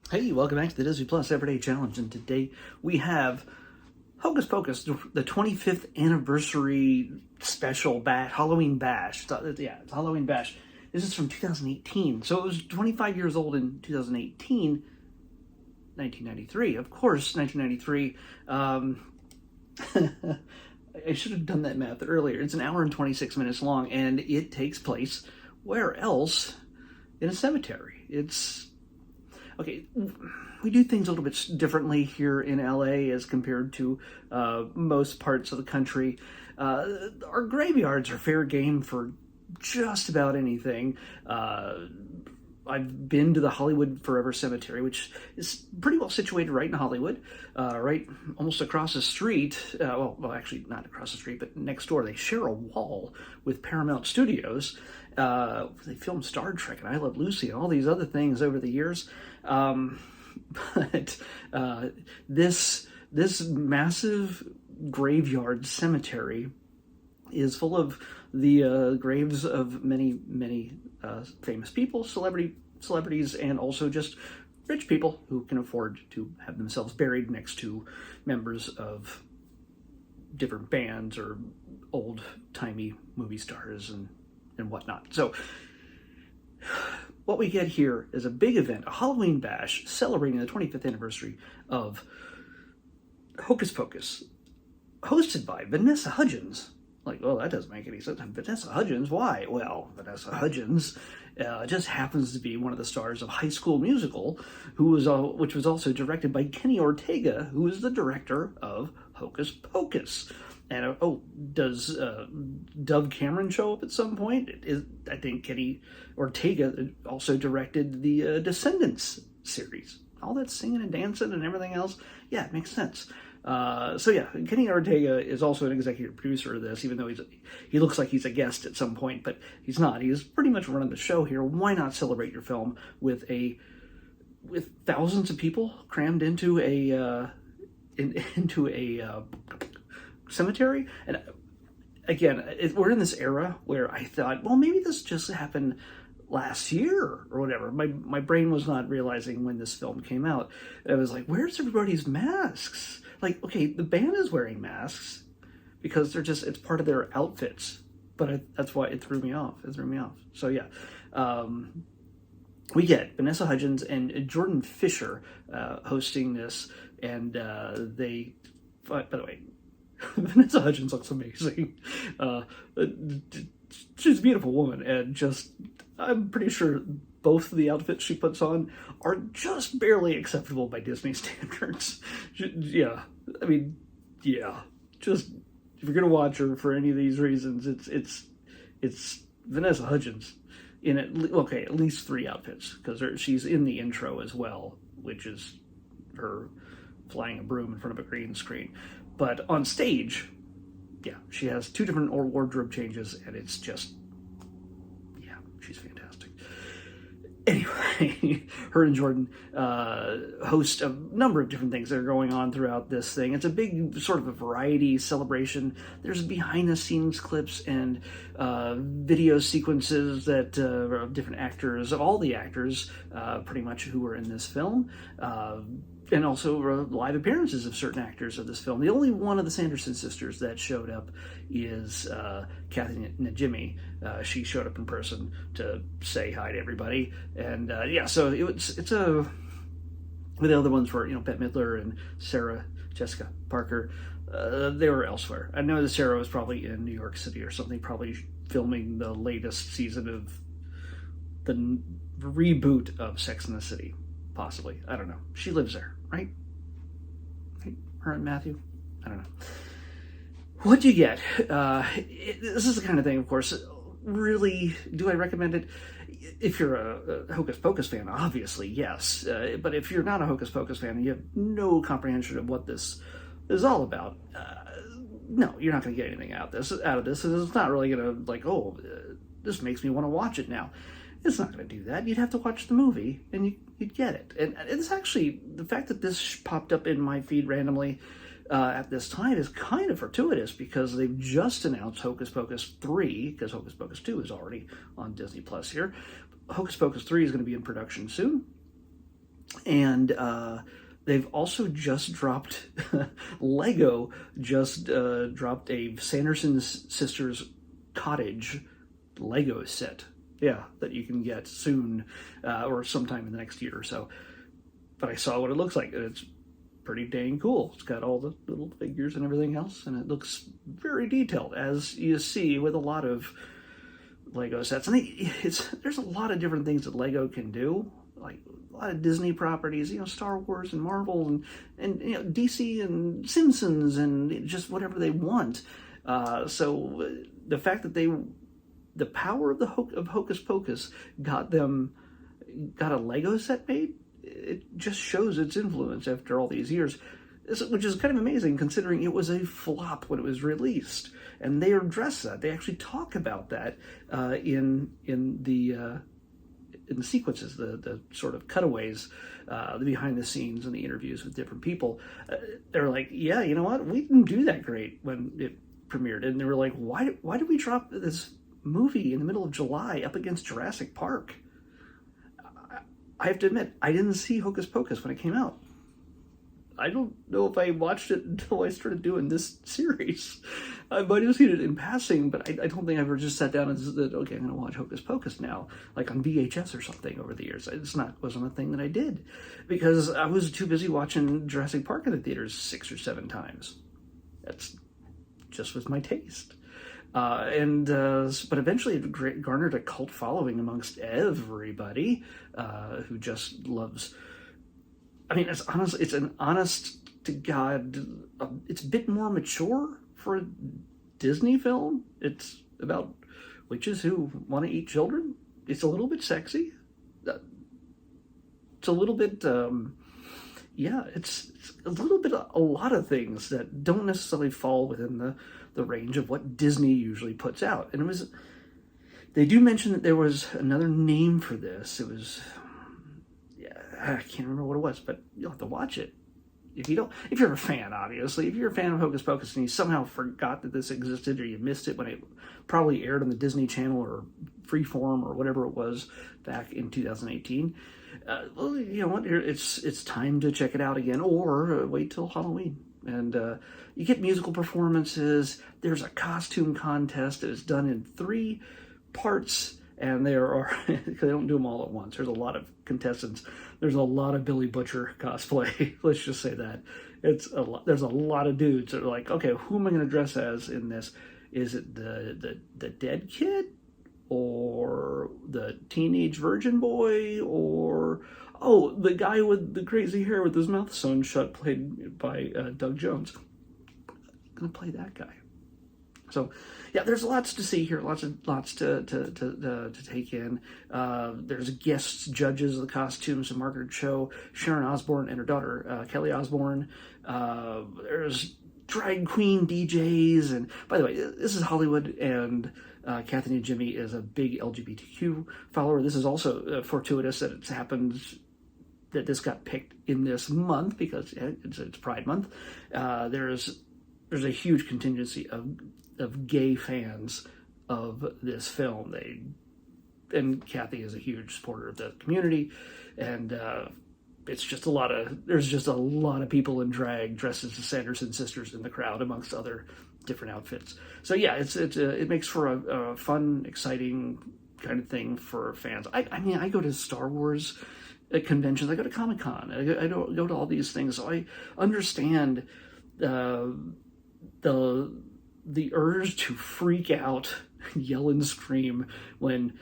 Hey, welcome back to the Disney Plus Everyday Challenge, and today we have Hocus Pocus, the 25th anniversary special Halloween bash. It's Halloween bash. This is from 2018, so it was 25 years old in 2018, 1993. Of course, 1993. I should have done that math earlier. It's an hour and 26 minutes long, and it takes place where else? In a cemetery. Okay, we do things a little bit differently here in LA as compared to most parts of the country. Our graveyards are fair game for just about anything. I've been to the Hollywood Forever Cemetery, which is pretty well situated right in Hollywood, right almost across the street. Well, actually not across the street, but next door. They share a wall with Paramount Studios. They filmed Star Trek and I Love Lucy and all these other things over the years. But this massive graveyard cemetery is full of the graves of many famous people, celebrities, and also just rich people who can afford to have themselves buried next to members of different bands or old-timey movie stars and whatnot. So what we get here is a big event, a Halloween bash celebrating the 25th anniversary of Hocus Pocus, hosted by Vanessa Hudgens. Like, well, that doesn't make any sense. Vanessa Hudgens, why? Well, Vanessa Hudgens just happens to be one of the stars of High School Musical, which was also directed by Kenny Ortega, who is the director of Hocus Pocus. And does Dove Cameron show up at some point? I think Kenny Ortega also directed the Descendants series. All that singing and dancing and everything else, yeah, it makes sense. So yeah, Kenny Ortega is also an executive producer of this, even though he looks like he's a guest at some point, but he's not. He's pretty much running the show here. Why not celebrate your film with thousands of people crammed into a cemetery? And again, we're in this era where I thought, well, maybe this just happened last year or whatever. My brain was not realizing when this film came out. I was like, where's everybody's masks? Like, okay, the band is wearing masks because it's part of their outfits, but that's why it threw me off. So yeah, we get Vanessa Hudgens and Jordan Fisher hosting this, and by the way, Vanessa Hudgens looks amazing. She's a beautiful woman, and I'm pretty sure both of the outfits she puts on are just barely acceptable by Disney standards. Yeah, I mean, yeah. Just if you're gonna watch her for any of these reasons, it's Vanessa Hudgens in at least 3 outfits, because she's in the intro as well, which is her flying a broom in front of a green screen. But on stage, yeah, she has 2 different wardrobe changes, and it's just, yeah, she's fantastic. Anyway, her and Jordan host a number of different things that are going on throughout this thing. It's a big sort of a variety celebration. There's behind-the-scenes clips and video sequences that of different actors, of all the actors, pretty much, who were in this film. And also live appearances of certain actors of this film. The only one of the Sanderson sisters that showed up is Kathy Najimy. She showed up in person to say hi to everybody, and yeah, so the other ones were Bette Midler and Sarah Jessica Parker. They were elsewhere. I know that Sarah was probably in New York City or something, probably filming the latest season of the reboot of Sex and the City. Possibly. I don't know. She lives there, right? Her and Matthew? I don't know. What do you get? This is the kind of thing, of course, really, do I recommend it? If you're a Hocus Pocus fan, obviously, yes. But if you're not a Hocus Pocus fan and you have no comprehension of what this is all about, no, you're not going to get anything out of this. It's not really going to, this makes me want to watch it now. It's not going to do that. You'd have to watch the movie, and you'd get it. And it's actually, the fact that this popped up in my feed randomly at this time is kind of fortuitous, because they've just announced Hocus Pocus 3, because Hocus Pocus 2 is already on Disney Plus here. Hocus Pocus 3 is going to be in production soon. And they've also just dropped, Lego just dropped a Sanderson Sisters Cottage Lego set. Yeah, that you can get soon, or sometime in the next year or so. But I saw what it looks like, and it's pretty dang cool. It's got all the little figures and everything else, and it looks very detailed, as you see with a lot of Lego sets. And there's a lot of different things that Lego can do, like a lot of Disney properties, Star Wars and Marvel and DC and Simpsons and just whatever they want. So the fact that the power of Hocus Pocus got a Lego set made, it just shows its influence after all these years, which is kind of amazing considering it was a flop when it was released. And they address that. They actually talk about that in the sequences, the sort of cutaways, the behind the scenes and the interviews with different people. They're like, yeah, you know what? We didn't do that great when it premiered. And they were like, why did we drop this movie in the middle of July up against Jurassic Park? I have to admit, I didn't see Hocus Pocus when it came out. I don't know if I watched it until I started doing this series. I might have seen it in passing, but I don't think I ever just sat down and said, okay, I'm going to watch Hocus Pocus now, like on VHS or something over the years. Wasn't a thing that I did, because I was too busy watching Jurassic Park in the theaters 6 or 7 times. That's just was my taste. But eventually it garnered a cult following amongst everybody who just loves. I mean, it's an honest to God. It's a bit more mature for a Disney film. It's about witches who want to eat children. It's a little bit sexy. It's a little bit. It's a little bit a lot of things that don't necessarily fall within the range of what Disney usually puts out. And they do mention that there was another name for this. It was, I can't remember what it was, but you'll have to watch it. If you're a fan, obviously, if you're a fan of Hocus Pocus and you somehow forgot that this existed, or you missed it when it probably aired on the Disney Channel or Freeform or whatever it was back in 2018, well, you know what? It's time to check it out again, or wait till Halloween. And you get musical performances. There's a costume contest that is done in 3 parts, and there are they don't do them all at once. There's a lot of contestants. There's a lot of Billy Butcher cosplay. Let's just say that there's a lot of dudes that are like, okay, who am I going to dress as in this? Is it the dead kid, or the teenage virgin boy, or the guy with the crazy hair with his mouth sewn shut, played by Doug Jones? I'm gonna play that guy. So, yeah, there's lots to see here, lots to take in. There's guest judges of the costumes and Margaret Cho, Sharon Osbourne and her daughter, Kelly Osbourne. There's drag queen DJs, and by the way, this is Hollywood, and Kathy and Jimmy is a big LGBTQ follower. This is also fortuitous that it's happened that this got picked in this month, because it's Pride Month. There's a huge contingency of gay fans of this film. And Kathy is a huge supporter of the community, and there's just a lot of people in drag dressed as the Sanderson sisters in the crowd, amongst other different outfits. So yeah, it makes for a fun, exciting kind of thing for fans. I mean, I go to Star Wars conventions, I go to Comic-Con, I go to all these things, so I understand the urge to freak out, yell and scream when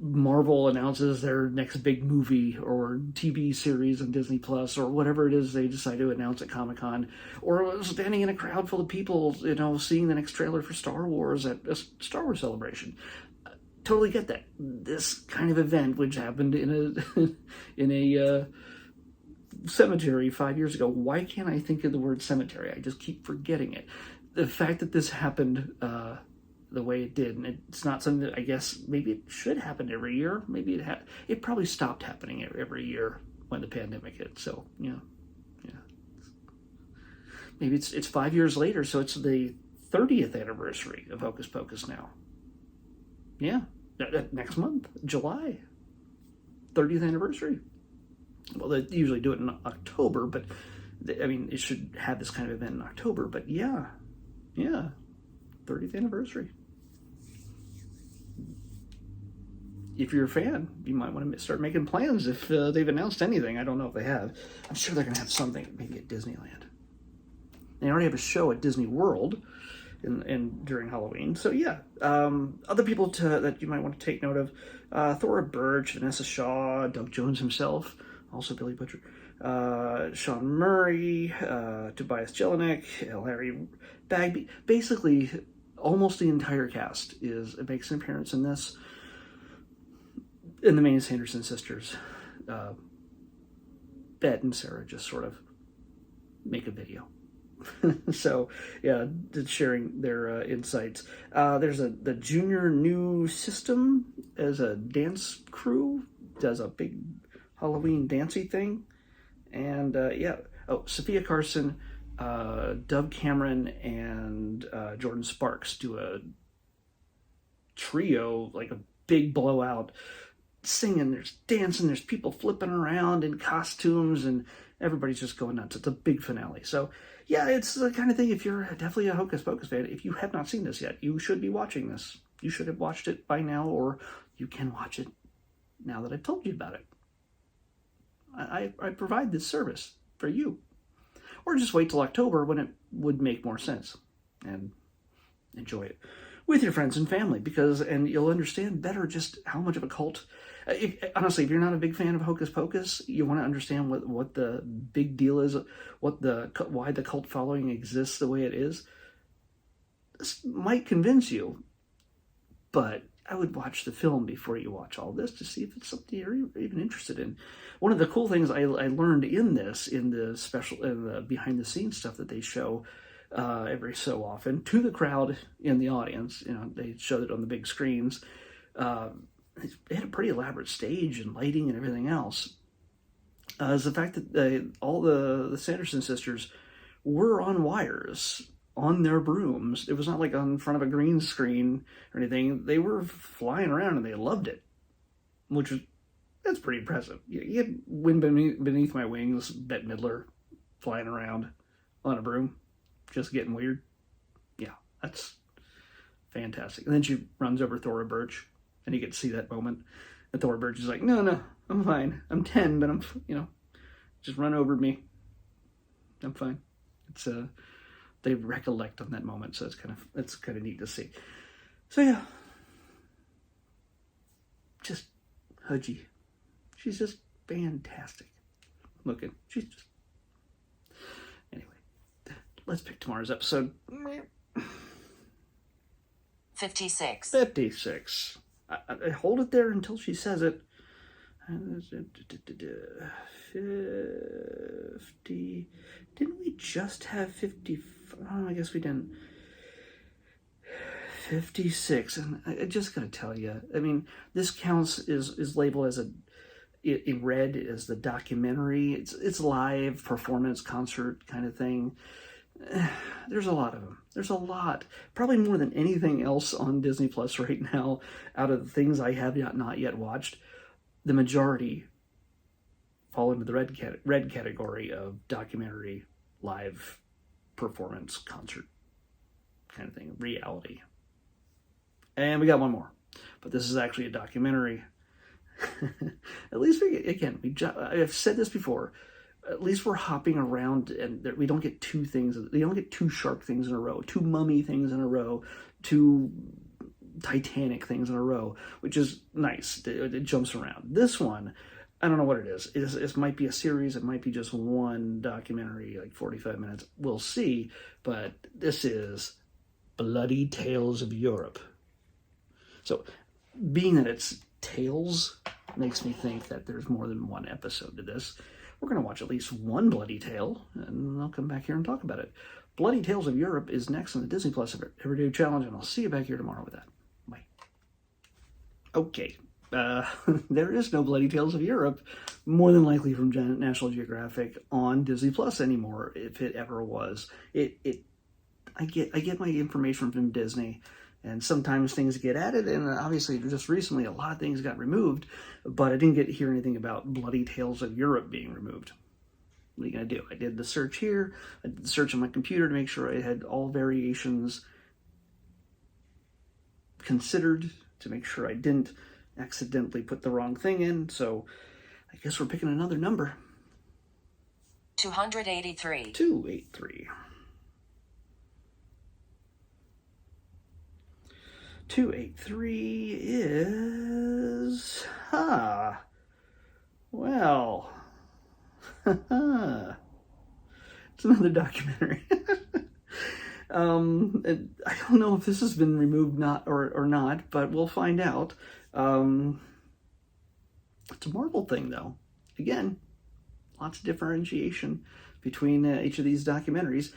Marvel announces their next big movie or TV series on Disney Plus, or whatever it is they decide to announce at Comic-Con, or standing in a crowd full of people, seeing the next trailer for Star Wars at a Star Wars celebration. Totally get that. This kind of event, which happened in a cemetery 5 years ago. Why can't I think of the word cemetery? I just keep forgetting it. The fact that this happened the way it did, and it's not something that I guess maybe it should happen every year. Maybe it probably stopped happening every year when the pandemic hit. So yeah. Maybe it's 5 years later, so it's the 30th anniversary of Hocus Pocus now. Yeah, next month, July, 30th anniversary. Well, they usually do it in October, but I mean, it should have this kind of event in October. But yeah, 30th anniversary. If you're a fan, you might want to start making plans if they've announced anything. I don't know if they have. I'm sure they're going to have something, maybe at Disneyland. They already have a show at Disney World and during Halloween. So yeah, other people that you might want to take note of: Thora Birch, Vanessa Shaw, Doug Jones himself, also Billy Butcher, Sean Murray, Tobias Jelinek, Larry Bagby. Basically, almost the entire cast makes an appearance in this. And the main Sanderson sisters, Bet and Sarah, just sort of make a video. So, yeah, sharing their insights. There's the Junior New System as a dance crew, does a big Halloween dancey thing. And, Sophia Carson, Dove Cameron, and Jordan Sparks do a trio, like a big blowout, singing, there's dancing, there's people flipping around in costumes, and everybody's just going nuts. It's a big finale. So, yeah, it's the kind of thing, if you're definitely a Hocus Pocus fan, if you have not seen this yet, you should be watching this. You should have watched it by now, or you can watch it now that I've told you about it. I provide this service for you. Or just wait till October when it would make more sense, and enjoy it with your friends and family, and you'll understand better just how much of a cult. Honestly, if you're not a big fan of Hocus Pocus, you want to understand what the big deal is, why the cult following exists the way it is. This might convince you, but I would watch the film before you watch all this to see if it's something you're even interested in. One of the cool things I learned in the behind the scenes stuff that they show every so often to the crowd in the audience, they showed it on the big screens. They had a pretty elaborate stage and lighting and everything else. Is the fact that all the Sanderson sisters were on wires on their brooms. It was not like on front of a green screen or anything. They were flying around and they loved it, that's pretty impressive. You had Wind Beneath My Wings, Bette Midler flying around on a broom, just getting weird. Yeah, that's fantastic. And then she runs over Thora Birch, and you get to see that moment. And Thora Birch is like, no, I'm fine. I'm 10, but I'm, just run over me. I'm fine. It's they recollect on that moment, so it's kind of neat to see. So yeah, just Hudgy. She's just fantastic looking. Anyway, let's pick tomorrow's episode. 56. 56. I hold it there until she says it. 50. Didn't we just have 50? Oh, I guess we didn't. 56. And I just gotta tell you, I mean, this counts is labeled as in red as the documentary. It's live performance concert kind of thing. There's a lot of them. There's a lot, probably more than anything else on Disney Plus right now. Out of the things I have not yet watched, the majority fall into the red category of documentary, live performance, concert kind of thing, reality. And we got one more, but this is actually a documentary. At least I've said this before. At least we're hopping around, and we don't get two things. They don't get two shark things in a row, two mummy things in a row, two Titanic things in a row, which is nice. It jumps around. This one, I don't know what it is. It might be a series. It might be just one documentary, like 45 minutes. We'll see. But this is Bloody Tales of Europe. So, being that it's Tales makes me think that there's more than one episode to this. We're going to watch at least one bloody tale, and I'll come back here and talk about it. Bloody Tales of Europe is next on the Disney Plus Everyday Challenge, and I'll see you back here tomorrow with that. Bye. Okay. There is no Bloody Tales of Europe, more than likely from National Geographic, on Disney Plus anymore, if it ever was. I get my information from Disney, And sometimes things get added, and obviously just recently a lot of things got removed, but I didn't hear anything about Bloody Tales of Europe being removed. What are you going to do? I did the search here, I did the search on my computer to make sure I had all variations considered, to make sure I didn't accidentally put the wrong thing in, so I guess we're picking another number. 283. 283. 283 is... Well... it's another documentary. I don't know if this has been removed or not, but we'll find out. It's a Marvel thing, though. Again, lots of differentiation between each of these documentaries.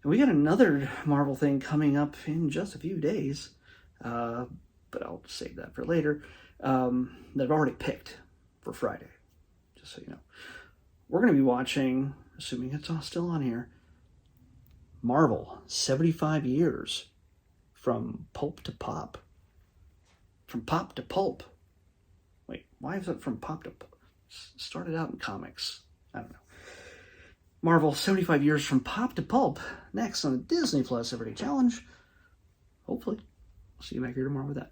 And we got another Marvel thing coming up in just a few days. But I'll save that for later, that I've already picked for Friday, just so you know. We're going to be watching, assuming it's all still on here, Marvel, 75 years, from pulp to pop. From pop to pulp. Wait, why is it from pop to pulp? Started out in comics. I don't know. Marvel, 75 years from pop to pulp, next on the Disney Plus Everyday Challenge. Hopefully. I'll see you back here tomorrow with that.